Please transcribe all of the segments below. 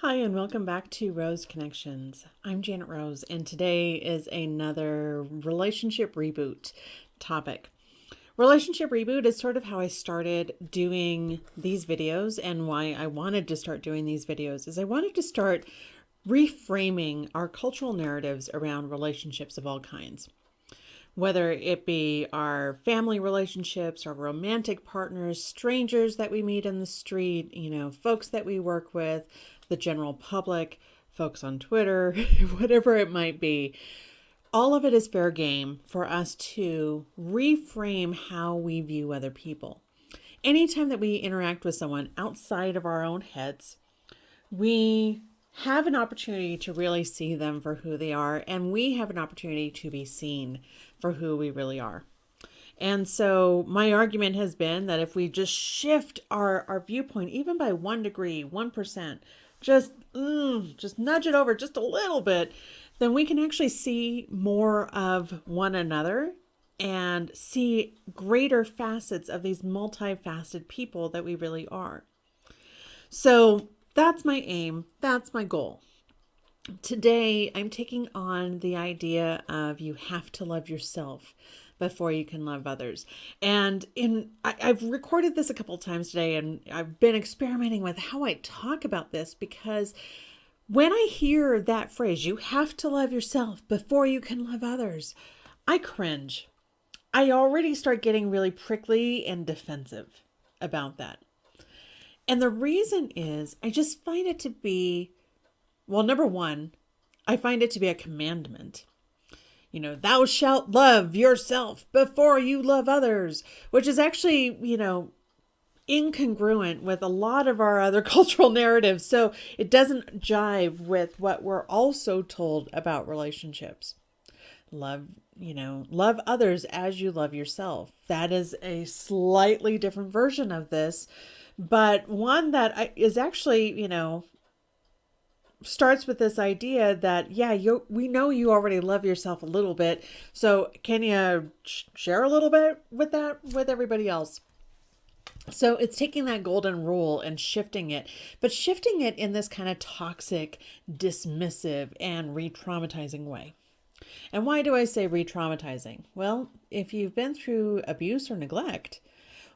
Hi, and welcome back to Rose Connections. I'm Janet Rose, and today is another relationship reboot topic. Relationship reboot is sort of how I started doing these videos, and why I wanted to start doing these videos is I wanted to start reframing our cultural narratives around relationships of all kinds. Whether it be our family relationships, our romantic partners, strangers that we meet in the street, folks that we work with, the general public, folks on Twitter, whatever it might be. All of it is fair game for us to reframe how we view other people. Anytime that we interact with someone outside of our own heads, we have an opportunity to really see them for who they are, and we have an opportunity to be seen for who we really are. And so my argument has been that if we just shift our viewpoint, even by 1 degree, 1%, just nudge it over just a little bit, then we can actually see more of one another and see greater facets of these multifaceted people that we really are. So that's my aim. That's my goal. Today, I'm taking on the idea of you have to love yourself before you can love others. And I've recorded this a couple of times today, and I've been experimenting with how I talk about this, because when I hear that phrase, you have to love yourself before you can love others, I cringe. I already start getting really prickly and defensive about that. And the reason is I just find it to be, well, number one, I find it to be a commandment. Thou shalt love yourself before you love others, which is actually, incongruent with a lot of our other cultural narratives. So it doesn't jive with what we're also told about relationships. Love others as you love yourself. That is a slightly different version of this, but one that is actually, starts with this idea that, we know you already love yourself a little bit. So can you share a little bit with that with everybody else? So it's taking that golden rule and shifting it, but shifting it in this kind of toxic, dismissive, and re-traumatizing way. And why do I say re-traumatizing? Well, if you've been through abuse or neglect,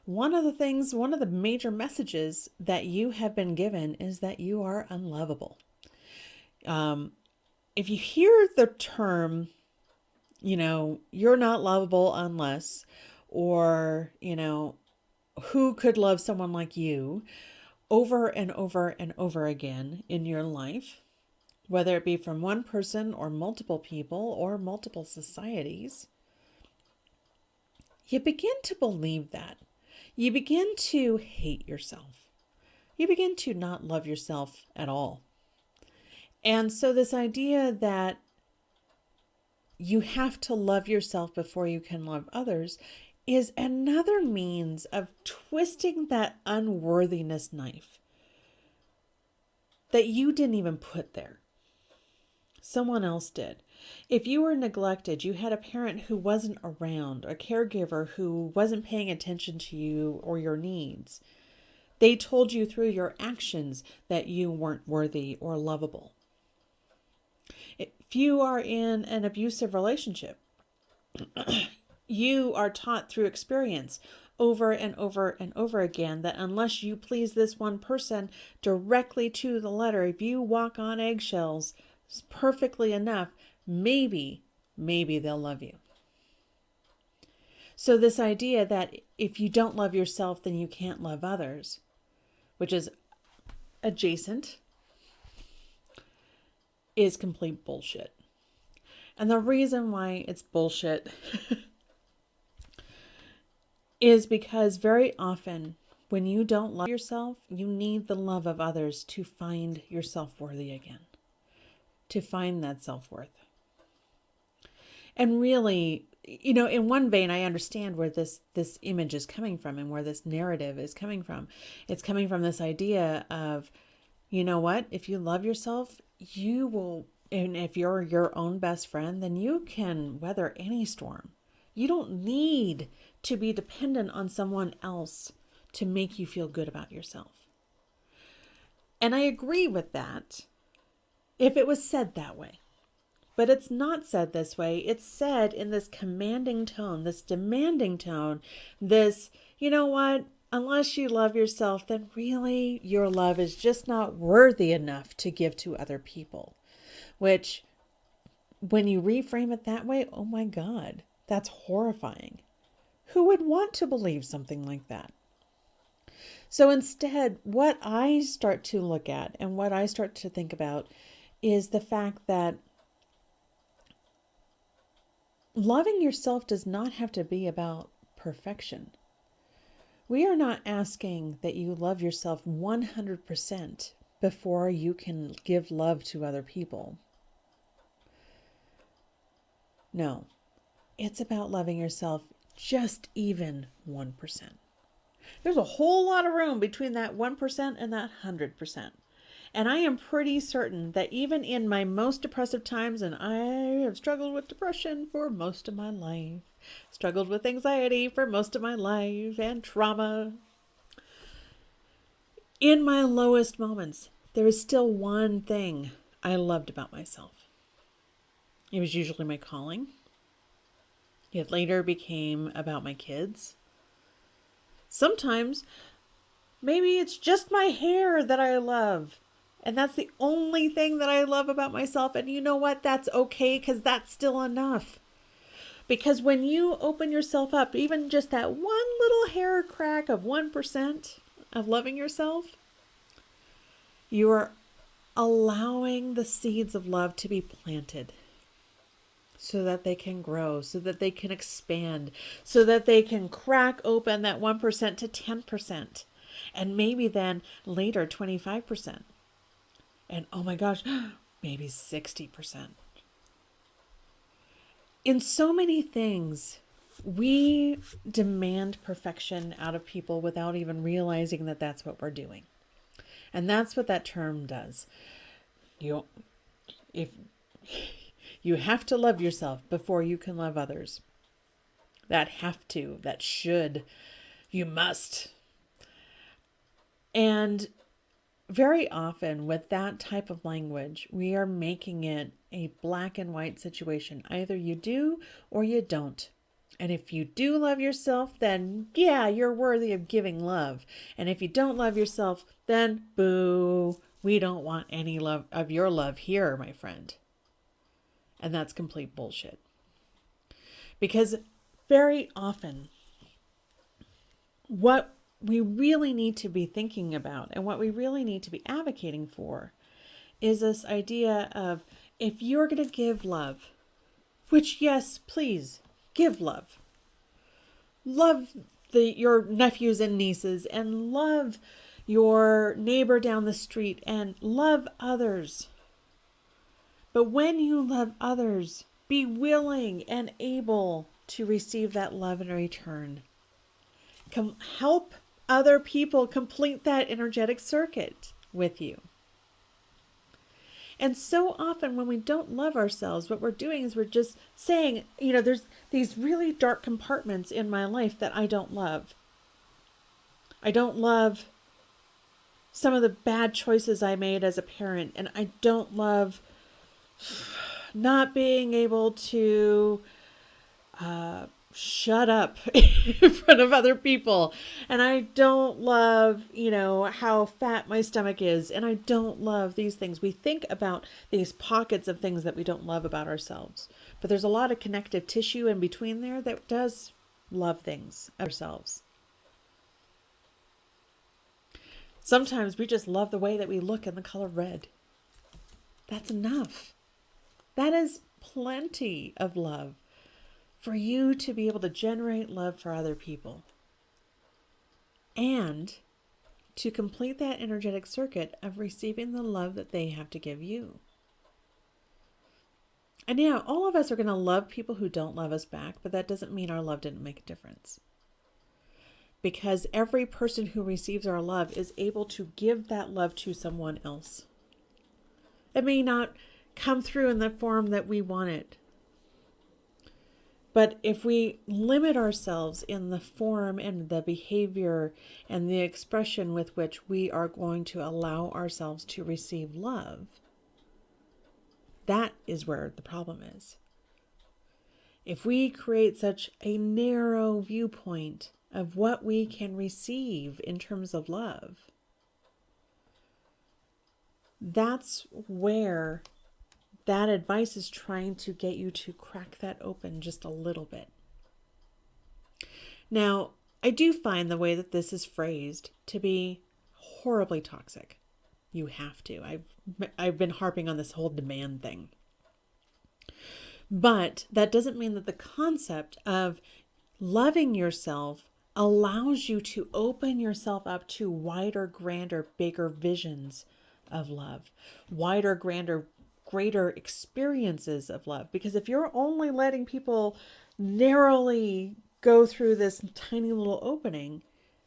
one of the major messages that you have been given is that you are unlovable. If you hear the term, you're not lovable unless, or, who could love someone like you, over and over and over again in your life, whether it be from one person or multiple people or multiple societies, you begin to believe that. You begin to hate yourself. You begin to not love yourself at all. And so this idea that you have to love yourself before you can love others is another means of twisting that unworthiness knife that you didn't even put there. Someone else did. If you were neglected, you had a parent who wasn't around, a caregiver who wasn't paying attention to you or your needs. They told you through your actions that you weren't worthy or lovable. If you are in an abusive relationship, you are taught through experience over and over and over again that unless you please this one person directly to the letter, if you walk on eggshells perfectly enough, maybe they'll love you. So this idea that if you don't love yourself, then you can't love others, which is adjacent, is complete bullshit. And the reason why it's bullshit is because very often when you don't love yourself, you need the love of others to find yourself worthy again, to find that self-worth. And really, in one vein, I understand where this image is coming from and where this narrative is coming from. It's coming from this idea of, you know what? If you love yourself, you will, and if you're your own best friend, then you can weather any storm. You don't need to be dependent on someone else to make you feel good about yourself. And I agree with that if it was said that way. But it's not said this way. It's said in this commanding tone, this demanding tone, this, you know what, unless you love yourself, then really your love is just not worthy enough to give to other people. Which, when you reframe it that way, oh my God, that's horrifying. Who would want to believe something like that? So instead, what I start to look at and what I start to think about is the fact that loving yourself does not have to be about perfection. We are not asking that you love yourself 100% before you can give love to other people. No, it's about loving yourself just even 1%. There's a whole lot of room between that 1% and that 100%. And I am pretty certain that even in my most depressive times, and I have struggled with depression for most of my life, struggled with anxiety for most of my life, and trauma. In my lowest moments, there is still one thing I loved about myself. It was usually my calling. It later became about my kids. Sometimes, maybe it's just my hair that I love. And that's the only thing that I love about myself. And you know what? That's okay, because that's still enough. Because when you open yourself up, even just that one little hair crack of 1% of loving yourself, you are allowing the seeds of love to be planted so that they can grow, so that they can expand, so that they can crack open that 1% to 10%. And maybe then later 25%. And oh my gosh, maybe 60%. In so many things, we demand perfection out of people without even realizing that that's what we're doing. And that's what that term does. If you have to love yourself before you can love others. That have to, that should, you must. And very often with that type of language, we are making it a black and white situation. Either you do or you don't. And if you do love yourself, then yeah, you're worthy of giving love. And if you don't love yourself, then boo, we don't want any love of your love here, my friend. And that's complete bullshit. Because very often, what we really need to be thinking about and what we really need to be advocating for is this idea of, if you're going to give love, which yes, please give love. Love your nephews and nieces, and love your neighbor down the street, and love others. But when you love others, be willing and able to receive that love in return. Help other people complete that energetic circuit with you. And so often when we don't love ourselves, what we're doing is we're just saying, there's these really dark compartments in my life that I don't love. I don't love some of the bad choices I made as a parent, and I don't love not being able to shut up in front of other people. And I don't love, how fat my stomach is. And I don't love these things. We think about these pockets of things that we don't love about ourselves. But there's a lot of connective tissue in between there that does love things ourselves. Sometimes we just love the way that we look in the color red. That's enough. That is plenty of love for you to be able to generate love for other people and to complete that energetic circuit of receiving the love that they have to give you. And yeah, all of us are going to love people who don't love us back, but that doesn't mean our love didn't make a difference. Because every person who receives our love is able to give that love to someone else. It may not come through in the form that we want it. But if we limit ourselves in the form and the behavior and the expression with which we are going to allow ourselves to receive love, that is where the problem is. If we create such a narrow viewpoint of what we can receive in terms of love, that's where that advice is trying to get you to crack that open just a little bit. Now, I do find the way that this is phrased to be horribly toxic. You have to. I've been harping on this whole demand thing. But that doesn't mean that the concept of loving yourself allows you to open yourself up to wider, grander, bigger visions of love, wider, grander, greater experiences of love. Because if you're only letting people narrowly go through this tiny little opening,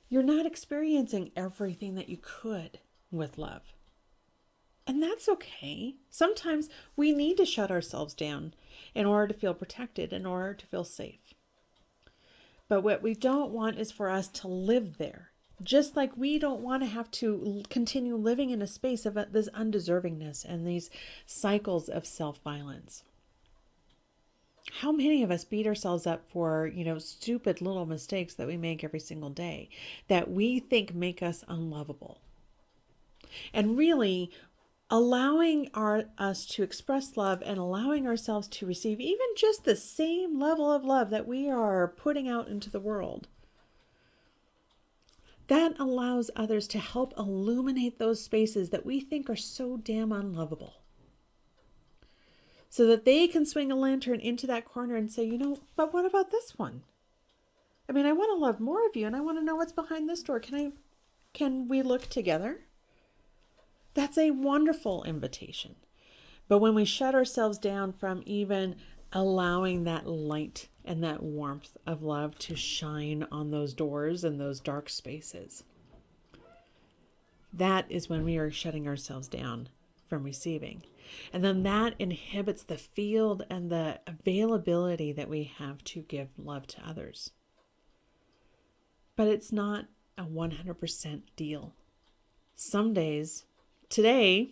you're not experiencing everything that you could with love. And that's okay. Sometimes we need to shut ourselves down in order to feel protected, in order to feel safe. But what we don't want is for us to live there. Just like we don't want to have to continue living in a space of this undeservingness and these cycles of self-violence. How many of us beat ourselves up for, stupid little mistakes that we make every single day that we think make us unlovable? And really, allowing us to express love and allowing ourselves to receive even just the same level of love that we are putting out into the world, that allows others to help illuminate those spaces that we think are so damn unlovable. So that they can swing a lantern into that corner and say, but what about this one? I mean, I want to love more of you and I want to know what's behind this door. Can we look together? That's a wonderful invitation. But when we shut ourselves down from even allowing that light and that warmth of love to shine on those doors and those dark spaces, that is when we are shutting ourselves down from receiving. And then that inhibits the field and the availability that we have to give love to others. But it's not a 100% deal. Some days, Today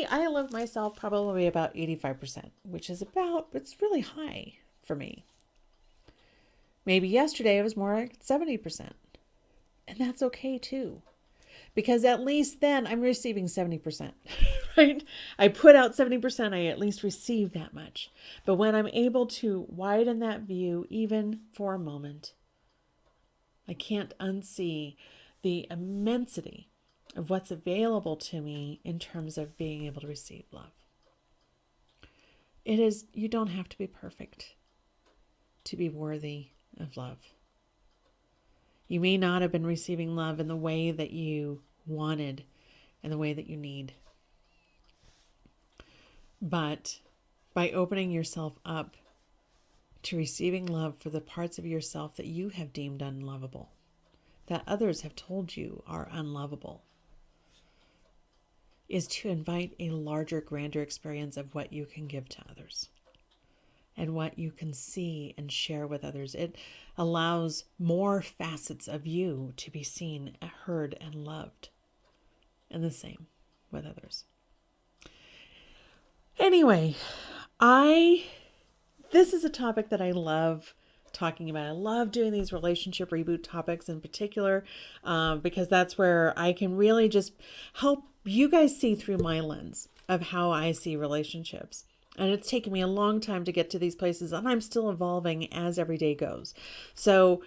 I love myself probably about 85%, which is it's really high for me. Maybe yesterday it was more like 70%. And that's okay too. Because at least then I'm receiving 70%, right? I put out 70%, I at least receive that much. But when I'm able to widen that view, even for a moment, I can't unsee the immensity of what's available to me in terms of being able to receive love. You don't have to be perfect to be worthy of love. You may not have been receiving love in the way that you wanted and the way that you need. But by opening yourself up to receiving love for the parts of yourself that you have deemed unlovable, that others have told you are unlovable, is to invite a larger, grander experience of what you can give to others and what you can see and share with others. It allows more facets of you to be seen, heard, and loved. And the same with others. Anyway, this is a topic that I love talking about. I love doing these relationship reboot topics in particular, because that's where I can really just help you guys see through my lens of how I see relationships. And it's taken me a long time to get to these places, and I'm still evolving as every day goes. So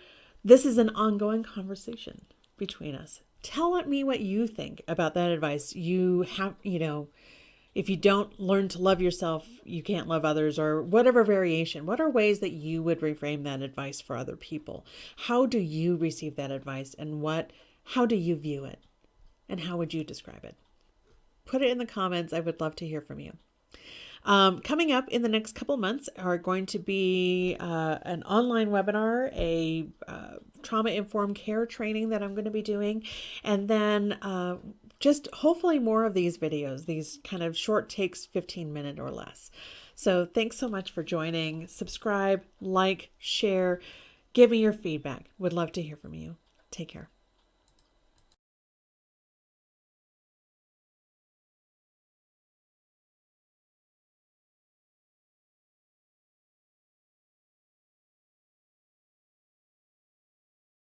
this is an ongoing conversation between us. Tell me what you think about that advice. You have, if you don't learn to love yourself, you can't love others, or whatever variation. What are ways that you would reframe that advice for other people? How do you receive that advice, and how do you view it? And how would you describe it? Put it in the comments. I would love to hear from you. Coming up in the next couple months are going to be an online webinar, a trauma-informed care training that I'm going to be doing, and then just hopefully more of these videos, these kind of short takes, 15-minute or less. So thanks so much for joining. Subscribe, like, share, give me your feedback. Would love to hear from you. Take care.